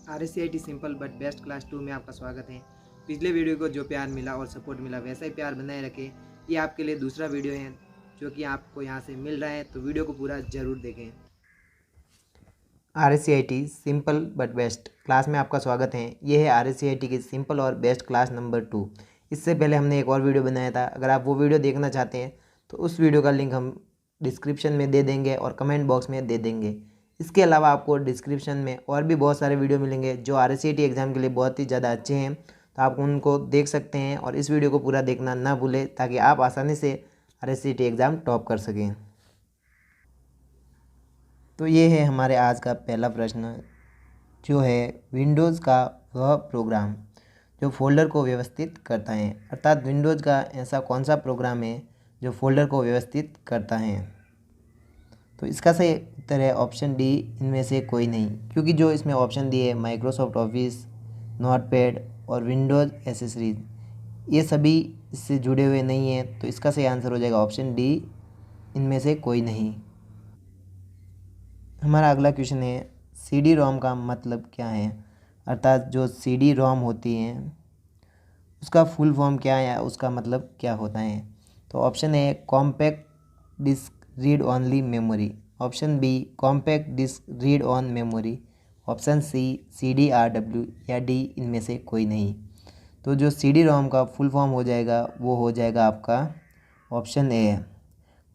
RSCIT simple but best class 2 में आपका स्वागत है। पिछले वीडियो को जो प्यार मिला और सपोर्ट मिला वैसा ही प्यार बनाए रखें। ये आपके लिए दूसरा वीडियो है जो कि आपको यहाँ से मिल रहा है, तो वीडियो को पूरा ज़रूर देखें। RSCIT simple but best class में आपका स्वागत है। ये है RSCIT की सिंपल और बेस्ट क्लास नंबर 2। इससे पहले हमने एक और वीडियो बनाया था। अगर आप वो वीडियो देखना चाहते हैं तो उस वीडियो का लिंक हम डिस्क्रिप्शन में दे देंगे और कमेंट बॉक्स में दे देंगे। इसके अलावा आपको डिस्क्रिप्शन में और भी बहुत सारे वीडियो मिलेंगे जो RSCIT एग्ज़ाम के लिए बहुत ही ज़्यादा अच्छे हैं, तो आप उनको देख सकते हैं और इस वीडियो को पूरा देखना ना भूलें ताकि आप आसानी से RSCIT एग्ज़ाम टॉप कर सकें। तो ये है हमारे आज का पहला प्रश्न, जो है विंडोज़ का वह प्रोग्राम जो फ़ोल्डर को व्यवस्थित करता है, अर्थात विंडोज़ का ऐसा कौन सा प्रोग्राम है जो फ़ोल्डर को व्यवस्थित करता है। तो इसका सही उत्तर है ऑप्शन डी, इनमें से कोई नहीं, क्योंकि जो इसमें ऑप्शन दिए माइक्रोसॉफ्ट ऑफिस, नोटपैड और विंडोज़ एसेसरीज ये सभी इससे जुड़े हुए नहीं हैं। तो इसका सही आंसर हो जाएगा ऑप्शन डी, इनमें से कोई नहीं। हमारा अगला क्वेश्चन है CD रोम का मतलब क्या है, अर्थात जो CD रोम होती है उसका फुल फॉर्म क्या है, उसका मतलब क्या होता है। तो option A compact disc read only memory, option B compact disc read on memory, option C CDRW या डी इनमें से कोई नहीं। तो जो CD रोम का फुल फॉर्म हो जाएगा वो हो जाएगा आपका option A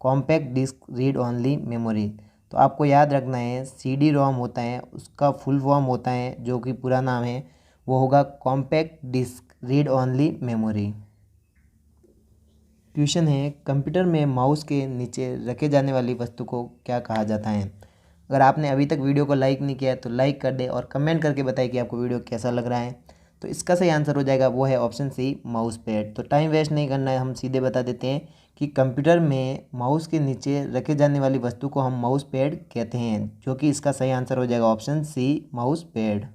compact disc read only memory. तो आपको याद रखना है CD रोम होता है उसका फुल फॉर्म होता है, जो कि पूरा नाम है वो होगा compact disc read only memory. Question है कंप्यूटर में माउस के नीचे रखे जाने वाली वस्तु को क्या कहा जाता है। अगर आपने अभी तक वीडियो को लाइक नहीं किया है तो लाइक कर दे और कमेंट करके बताएं कि आपको वीडियो कैसा लग रहा है। तो इसका सही आंसर हो जाएगा वो है ऑप्शन सी माउस पैड। तो टाइम वेस्ट नहीं करना है, हम सीधे बता देते हैं कि कंप्यूटर में माउस के नीचे रखे जाने वाली वस्तु को हम माउस पैड कहते हैं, जो कि इसका सही आंसर हो जाएगा ऑप्शन सी माउस पैड।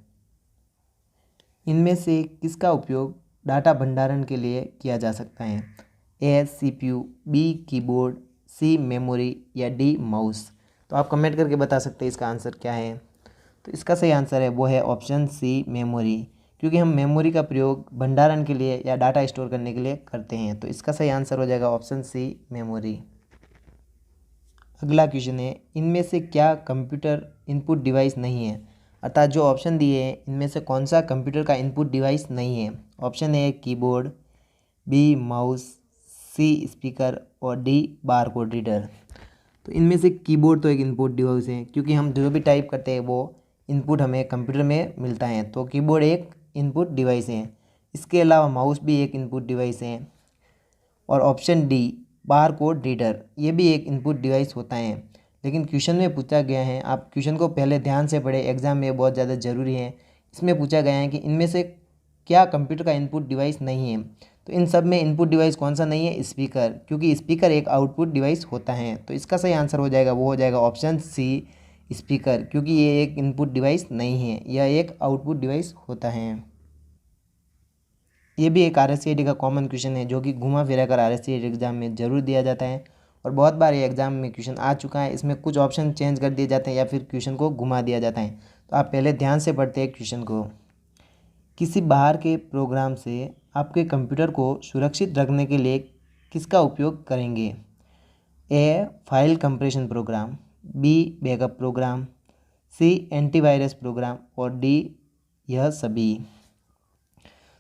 इनमें से किसका उपयोग डाटा भंडारण के लिए किया जा सकता है। ए CPU, बी कीबोर्ड, सी मेमोरी या डी माउस। तो आप कमेंट करके बता सकते हैं इसका आंसर क्या है। तो इसका सही आंसर है वो है ऑप्शन सी मेमोरी, क्योंकि हम मेमोरी का प्रयोग भंडारण के लिए या डाटा स्टोर करने के लिए करते हैं। तो इसका सही आंसर हो जाएगा ऑप्शन सी मेमोरी। अगला क्वेश्चन है इनमें से क्या कंप्यूटर इनपुट डिवाइस नहीं है, अर्थात जो ऑप्शन दिए हैं इनमें से कौन सा कंप्यूटर का इनपुट डिवाइस नहीं है। Option A keyboard, B mouse, C speaker और डी बारकोड रीडर। तो इनमें से कीबोर्ड तो एक इनपुट डिवाइस है, क्योंकि हम जो भी टाइप करते हैं वो इनपुट हमें कंप्यूटर में मिलता है, तो कीबोर्ड एक इनपुट डिवाइस है। इसके अलावा माउस भी एक इनपुट डिवाइस है और option D bar code reader ये भी एक इनपुट डिवाइस होता है। लेकिन क्वेश्चन में पूछा गया है, आप क्वेश्चन को पहले ध्यान से पढ़े, एग्जाम में बहुत ज़्यादा ज़रूरी है। इसमें पूछा गया है कि इनमें से क्या कंप्यूटर का इनपुट डिवाइस नहीं है। तो इन सब में इनपुट डिवाइस कौन सा नहीं है, स्पीकर, क्योंकि स्पीकर एक आउटपुट डिवाइस होता है। तो इसका सही आंसर हो जाएगा वो हो जाएगा ऑप्शन सी स्पीकर, क्योंकि ये एक इनपुट डिवाइस नहीं है, यह एक आउटपुट डिवाइस होता है। ये भी एक RSCIT का कॉमन क्वेश्चन है जो कि घुमा फिरा कर RSCIT एग्ज़ाम में ज़रूर दिया जाता है और बहुत बार ये एग्ज़ाम में क्वेश्चन आ चुका है। इसमें कुछ ऑप्शन चेंज कर दिए जाते हैं या फिर क्वेश्चन को घुमा दिया जाता है। तो आप पहले ध्यान से पढ़ते हैं क्वेश्चन को। किसी बाहर के प्रोग्राम से आपके कंप्यूटर को सुरक्षित रखने के लिए किसका उपयोग करेंगे। A file compression program, B backup program, C antivirus program और डी यह सभी।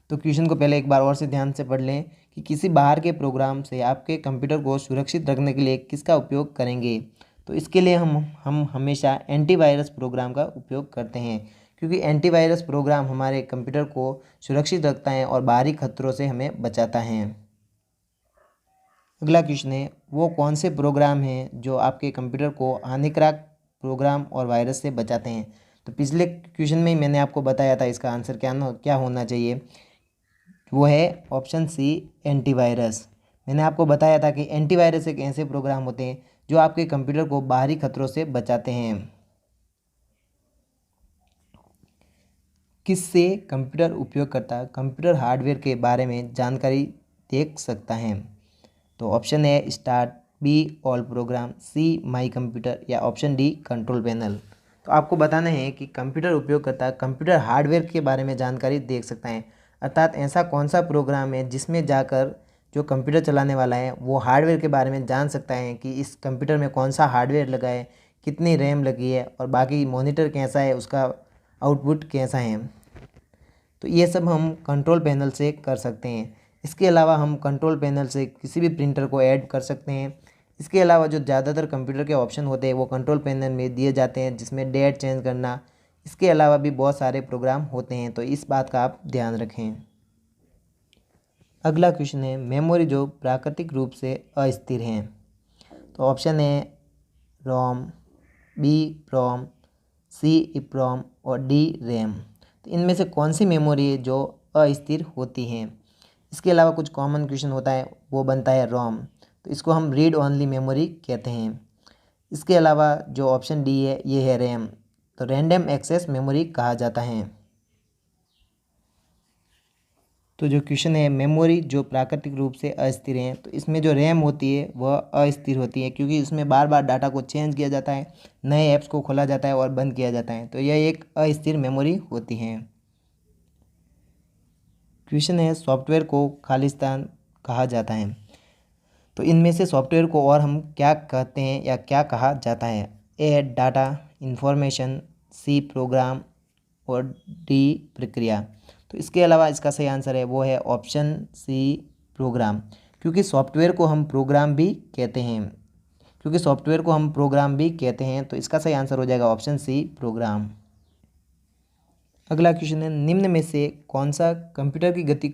तो क्वेश्चन को पहले एक बार और से ध्यान से पढ़ लें कि किसी बाहर के प्रोग्राम से आपके कंप्यूटर को सुरक्षित रखने के लिए किसका उपयोग करेंगे। तो इसके लिए हम हमेशा एंटीवायरस प्रोग्राम का उपयोग करते हैं, क्योंकि एंटीवायरस प्रोग्राम हमारे कंप्यूटर को सुरक्षित रखता है और बाहरी खतरों से हमें बचाता है। अगला क्वेश्चन है वो कौन से प्रोग्राम हैं जो आपके कंप्यूटर को हानिकारक प्रोग्राम और वायरस से बचाते हैं। तो पिछले क्वेश्चन में ही मैंने आपको बताया था इसका आंसर क्या होना चाहिए, वो है ऑप्शन सी एंटीवायरस। मैंने आपको बताया था कि एंटीवायरस एक ऐसे प्रोग्राम होते हैं जो आपके कंप्यूटर को बाहरी खतरों से बचाते हैं। किससे कंप्यूटर उपयोगकर्ता कंप्यूटर हार्डवेयर के बारे में जानकारी देख सकता है। तो option A start, B all program, C my computer या ऑप्शन डी कंट्रोल पैनल। तो तो आपको बताना है कि कंप्यूटर उपयोगकर्ता कंप्यूटर हार्डवेयर के बारे में जानकारी देख सकता है, अर्थात ऐसा कौन सा प्रोग्राम है जिसमें जाकर जो कंप्यूटर चलाने वाला है वो हार्डवेयर के बारे में जान सकता है कि इस कंप्यूटर में कौन सा हार्डवेयर लगा है, कितनी रैम लगी है और बाकी मॉनिटर कैसा है, उसका आउटपुट कैसा है। तो ये सब हम कंट्रोल पैनल से कर सकते हैं। इसके अलावा हम कंट्रोल पैनल से किसी भी प्रिंटर को ऐड कर सकते हैं। इसके अलावा जो ज़्यादातर कंप्यूटर के ऑप्शन होते हैं वो कंट्रोल पैनल में दिए जाते हैं, जिसमें डेट चेंज करना, इसके अलावा भी बहुत सारे प्रोग्राम होते हैं, तो इस बात का आप ध्यान रखें। अगला क्वेश्चन है, मेमोरी जो प्राकृतिक रूप से अस्थिर हैं। तो ऑप्शन है रोम, बी प्रोम, सी इप्रोम और डी रैम। तो इनमें से कौन सी मेमोरी है जो अस्थिर होती हैं। इसके अलावा कुछ कॉमन क्वेश्चन होता है, वो बनता है रोम, तो इसको हम रीड ओनली मेमोरी कहते हैं। इसके अलावा जो ऑप्शन डी है ये है रैम, तो रैंडम एक्सेस मेमोरी कहा जाता है। तो जो क्वेश्चन है, मेमोरी जो प्राकृतिक रूप से अस्थिर हैं, तो इसमें जो रैम होती है वह अस्थिर होती है, क्योंकि इसमें बार बार डाटा को चेंज किया जाता है, नए ऐप्स को खोला जाता है और बंद किया जाता है, तो यह एक अस्थिर मेमोरी होती है। क्वेश्चन है, सॉफ्टवेयर को खालिस्तान कहा जाता है। तो इनमें से सॉफ्टवेयर को और हम क्या कहते हैं या क्या कहा जाता है। ए डाटा, इंफॉर्मेशन, सी प्रोग्राम और डी प्रक्रिया। तो इसके अलावा इसका सही आंसर है वो है ऑप्शन सी प्रोग्राम, क्योंकि सॉफ्टवेयर को हम प्रोग्राम भी कहते हैं, तो इसका सही आंसर हो जाएगा ऑप्शन सी प्रोग्राम। अगला क्वेश्चन है, निम्न में से कौन सा कंप्यूटर की गति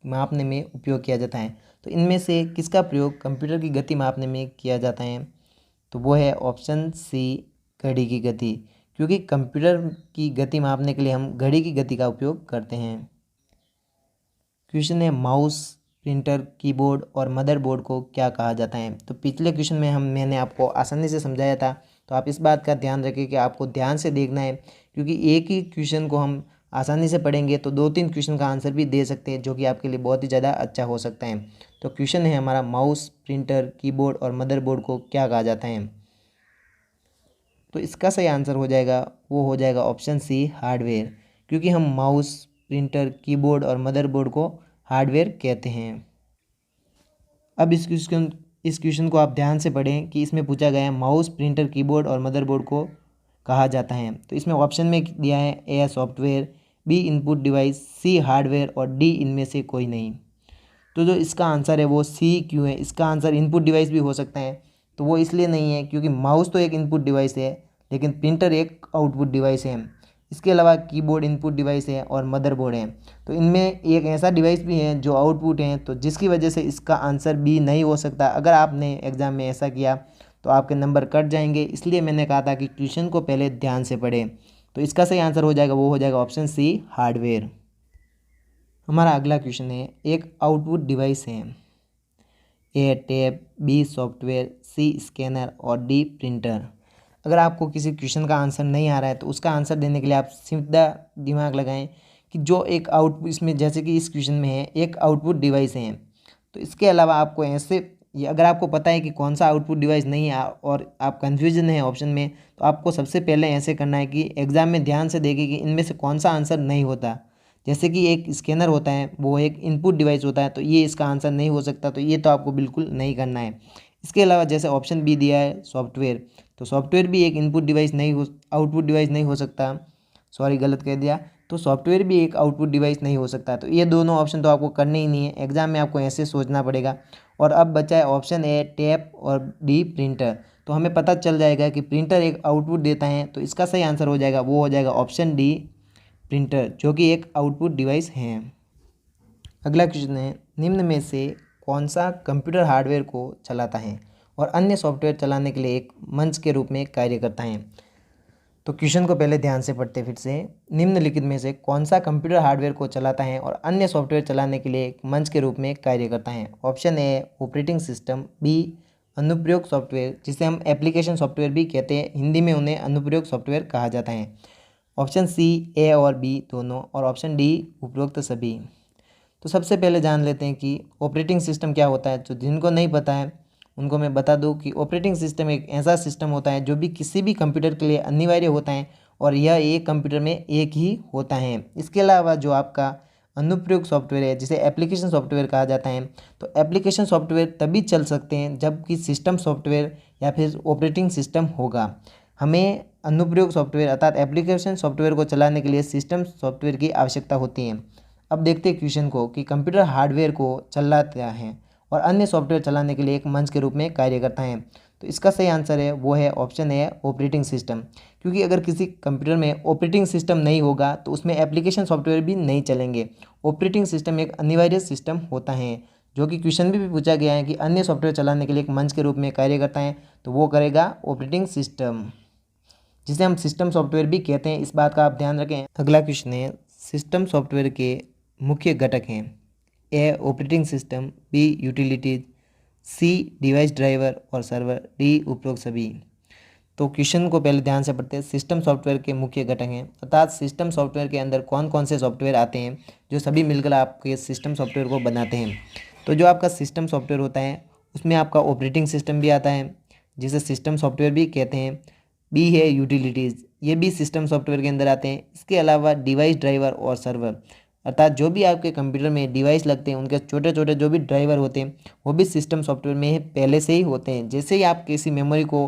मापने में उपयोग किया जाता है। तो इनमें से किसका प्रयोग कंप्यूटर की गति मापने में किया जाता है। तो वो है ऑप्शन सी घड़ी की गति, क्योंकि कंप्यूटर की गति मापने के लिए हम घड़ी की गति का उपयोग करते हैं। क्वेश्चन है, माउस, प्रिंटर, कीबोर्ड और मदरबोर्ड को क्या कहा जाता है। तो पिछले क्वेश्चन में मैंने आपको आसानी से समझाया था, तो आप इस बात का ध्यान रखें कि आपको ध्यान से देखना है, क्योंकि एक ही क्वेश्चन को हम आसानी से पढ़ेंगे तो 2-3 क्वेश्चन का आंसर भी दे सकते हैं, जो कि आपके लिए बहुत ही ज़्यादा अच्छा हो सकता है। तो क्वेश्चन है हमारा, माउस, प्रिंटर, कीबोर्ड और मदरबोर्ड को क्या कहा जाता है। तो इसका सही आंसर हो जाएगा ऑप्शन सी हार्डवेयर, क्योंकि हम माउस, प्रिंटर, कीबोर्ड और मदरबोर्ड को हार्डवेयर कहते हैं। अब इस क्वेश्चन को आप ध्यान से पढ़ें कि इसमें पूछा गया है, माउस, प्रिंटर, कीबोर्ड और मदरबोर्ड को कहा जाता है। तो इसमें ऑप्शन में दिया है A software, B input device, C hardware और डी इनमें से कोई नहीं। तो जो इसका आंसर है वो सी क्यों है। इसका आंसर इनपुट डिवाइस भी हो सकता है, तो वो इसलिए नहीं है क्योंकि माउस तो एक इनपुट डिवाइस है, लेकिन प्रिंटर एक आउटपुट डिवाइस है। इसके अलावा कीबोर्ड इनपुट डिवाइस है और मदरबोर्ड है, तो इनमें एक ऐसा डिवाइस भी है जो आउटपुट है, तो जिसकी वजह से इसका आंसर बी नहीं हो सकता। अगर आपने एग्ज़ाम में ऐसा किया तो आपके नंबर कट जाएंगे, इसलिए मैंने कहा था कि क्वेश्चन को पहले ध्यान से पढ़ें। तो इसका सही आंसर हो जाएगा ऑप्शन सी हार्डवेयर। हमारा अगला क्वेश्चन है, एक आउटपुट डिवाइस है, ए टैब, बी सॉफ्टवेयर, सी स्कैनर और डी प्रिंटर। अगर आपको किसी क्वेश्चन का आंसर नहीं आ रहा है तो उसका आंसर देने के लिए आप सीधा दिमाग लगाएं कि जो एक आउटपुट, इसमें जैसे कि इस क्वेश्चन में है एक आउटपुट डिवाइस है, तो इसके अलावा आपको ऐसे, अगर आपको पता है कि कौन सा आउटपुट डिवाइस नहीं है और आप कन्फ्यूजन है ऑप्शन में, तो आपको सबसे पहले ऐसे करना है कि एग्ज़ाम में ध्यान से देखें कि इनमें से कौन सा आंसर नहीं होता। जैसे कि एक स्कैनर होता है, वो एक इनपुट डिवाइस होता है, तो ये इसका आंसर नहीं हो सकता, तो ये तो आपको बिल्कुल नहीं करना है। इसके अलावा जैसे ऑप्शन बी दिया है सॉफ्टवेयर, तो सॉफ्टवेयर भी एक इनपुट डिवाइस नहीं हो, आउटपुट डिवाइस नहीं हो सकता, सॉरी गलत कह दिया, तो सॉफ्टवेयर भी एक आउटपुट डिवाइस नहीं हो सकता। तो ये दोनों ऑप्शन तो आपको करने ही नहीं है, एग्जाम में आपको ऐसे सोचना पड़ेगा। और अब बचा है ऑप्शन ए टैब और डी प्रिंटर, तो हमें पता चल जाएगा कि प्रिंटर एक आउटपुट देता है, तो इसका सही आंसर हो जाएगा ऑप्शन डी प्रिंटर, जो कि एक आउटपुट डिवाइस है। अगला क्वेश्चन है, निम्न में से कौन सा कंप्यूटर हार्डवेयर को चलाता है और अन्य सॉफ्टवेयर चलाने के लिए एक मंच के रूप में कार्य करता है। तो क्वेश्चन को पहले ध्यान से पढ़ते फिर से, निम्नलिखित में से कौन सा कंप्यूटर हार्डवेयर को चलाता है और अन्य सॉफ्टवेयर चलाने के लिए एक मंच के रूप में कार्य करता है। Option A operating system, B अनुप्रयोग सॉफ्टवेयर, जिसे हम एप्लीकेशन सॉफ्टवेयर भी कहते हैं, हिंदी में उन्हें अनुप्रयोग सॉफ्टवेयर कहा जाता है। ऑप्शन सी ए और बी दोनों, और ऑप्शन डी उपरोक्त सभी। तो सबसे पहले जान लेते हैं कि ऑपरेटिंग सिस्टम क्या होता है। तो जिनको नहीं पता है उनको मैं बता दूं कि ऑपरेटिंग सिस्टम एक ऐसा सिस्टम होता है जो भी किसी भी कंप्यूटर के लिए अनिवार्य होता है और यह एक कंप्यूटर में एक ही होता है। इसके अलावा जो आपका अनुप्रयोग सॉफ्टवेयर है जिसे एप्लीकेशन सॉफ्टवेयर कहा जाता है, तो एप्लीकेशन सॉफ्टवेयर तभी चल सकते हैं जबकि सिस्टम सॉफ्टवेयर या फिर ऑपरेटिंग सिस्टम होगा। हमें अनुप्रयोग सॉफ्टवेयर अर्थात एप्लीकेशन सॉफ्टवेयर को चलाने के लिए सिस्टम सॉफ्टवेयर की आवश्यकता होती है। अब देखते हैं क्वेश्चन को कि कंप्यूटर हार्डवेयर को चलाता है और अन्य सॉफ्टवेयर चलाने के लिए एक मंच के रूप में कार्य करता है। तो इसका सही आंसर है वो है ऑप्शन है ऑपरेटिंग सिस्टम, क्योंकि अगर किसी कंप्यूटर में ऑपरेटिंग सिस्टम नहीं होगा तो उसमें एप्लीकेशन सॉफ्टवेयर भी नहीं चलेंगे। ऑपरेटिंग सिस्टम एक अनिवार्य सिस्टम होता है, जो कि क्वेश्चन भी पूछा गया है कि अन्य सॉफ्टवेयर चलाने के लिए एक मंच के रूप में कार्य करता है, तो वो करेगा ऑपरेटिंग सिस्टम, जिसे हम सिस्टम सॉफ्टवेयर भी कहते हैं। इस बात का आप ध्यान रखें। अगला क्वेश्चन है सिस्टम सॉफ्टवेयर के मुख्य घटक हैं। ए ऑपरेटिंग सिस्टम, बी यूटिलिटीज, सी डिवाइस ड्राइवर और सर्वर, डी उपरोक्त सभी। तो क्वेश्चन को पहले ध्यान से पढ़ते हैं। सिस्टम सॉफ्टवेयर के मुख्य घटक हैं, अर्थात सिस्टम सॉफ्टवेयर के अंदर कौन कौन से सॉफ्टवेयर आते हैं जो सभी मिलकर आपके सिस्टम सॉफ्टवेयर को बनाते हैं। तो जो आपका सिस्टम सॉफ्टवेयर होता है उसमें आपका ऑपरेटिंग सिस्टम भी आता है जिसे सिस्टम सॉफ्टवेयर भी कहते हैं। बी है यूटिलिटीज़, ये भी सिस्टम सॉफ्टवेयर के अंदर आते हैं। इसके अलावा डिवाइस ड्राइवर और सर्वर, अर्थात जो भी आपके कंप्यूटर में डिवाइस लगते हैं उनके छोटे छोटे जो भी ड्राइवर होते हैं वो भी सिस्टम सॉफ्टवेयर में पहले से ही होते हैं। जैसे ही आप किसी मेमोरी को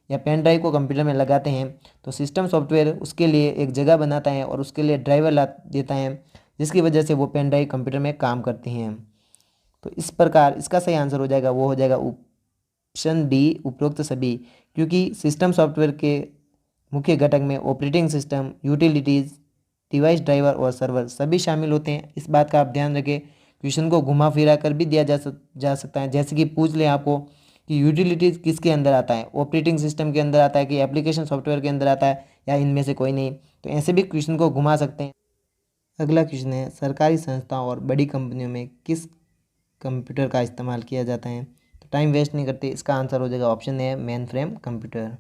या पेन ड्राइव को कंप्यूटर में लगाते हैं तो सिस्टम सॉफ्टवेयर उसके लिए एक जगह बनाता है और उसके लिए ड्राइवर ला देता है, जिसकी वजह से वो पेन ड्राइव कंप्यूटर में काम करती हैं। तो इस प्रकार इसका सही आंसर हो जाएगा वो हो जाएगा ऑप्शन डी उपरोक्त सभी, क्योंकि सिस्टम सॉफ्टवेयर के मुख्य घटक में operating system, utilities, device driver और सर्वर सभी शामिल होते हैं। इस बात का आप ध्यान रखें। क्वेश्चन को घुमा फिरा कर भी दिया जा सकता है, जैसे कि पूछ ले आपको कि यूटिलिटीज़ किसके अंदर आता है, ऑपरेटिंग सिस्टम के अंदर आता है कि एप्लीकेशन सॉफ्टवेयर के अंदर आता है या इनमें से कोई नहीं। तो ऐसे भी क्वेश्चन को घुमा सकते हैं। अगला क्वेश्चन है सरकारी संस्थाओं और बड़ी कंपनियों में किस कंप्यूटर का इस्तेमाल किया जाता है। तो टाइम वेस्ट नहीं करते, इसका आंसर हो जाएगा ऑप्शन है मेन फ्रेम कंप्यूटर।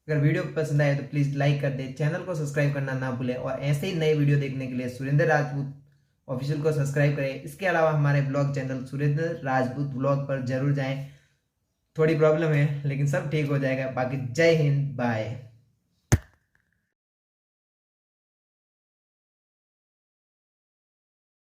अगर वीडियो पसंद आए तो प्लीज़ लाइक कर दे, चैनल को सब्सक्राइब करना ना भूलें और ऐसे ही नए वीडियो देखने के लिए सुरेंद्र राजपूत ऑफिशियल को सब्सक्राइब करें। इसके अलावा हमारे blog channel Surendra Rajput blog पर जरूर जाएं। थोड़ी प्रॉब्लम है लेकिन सब ठीक हो जाएगा। बाकी जय हिंद, बाय।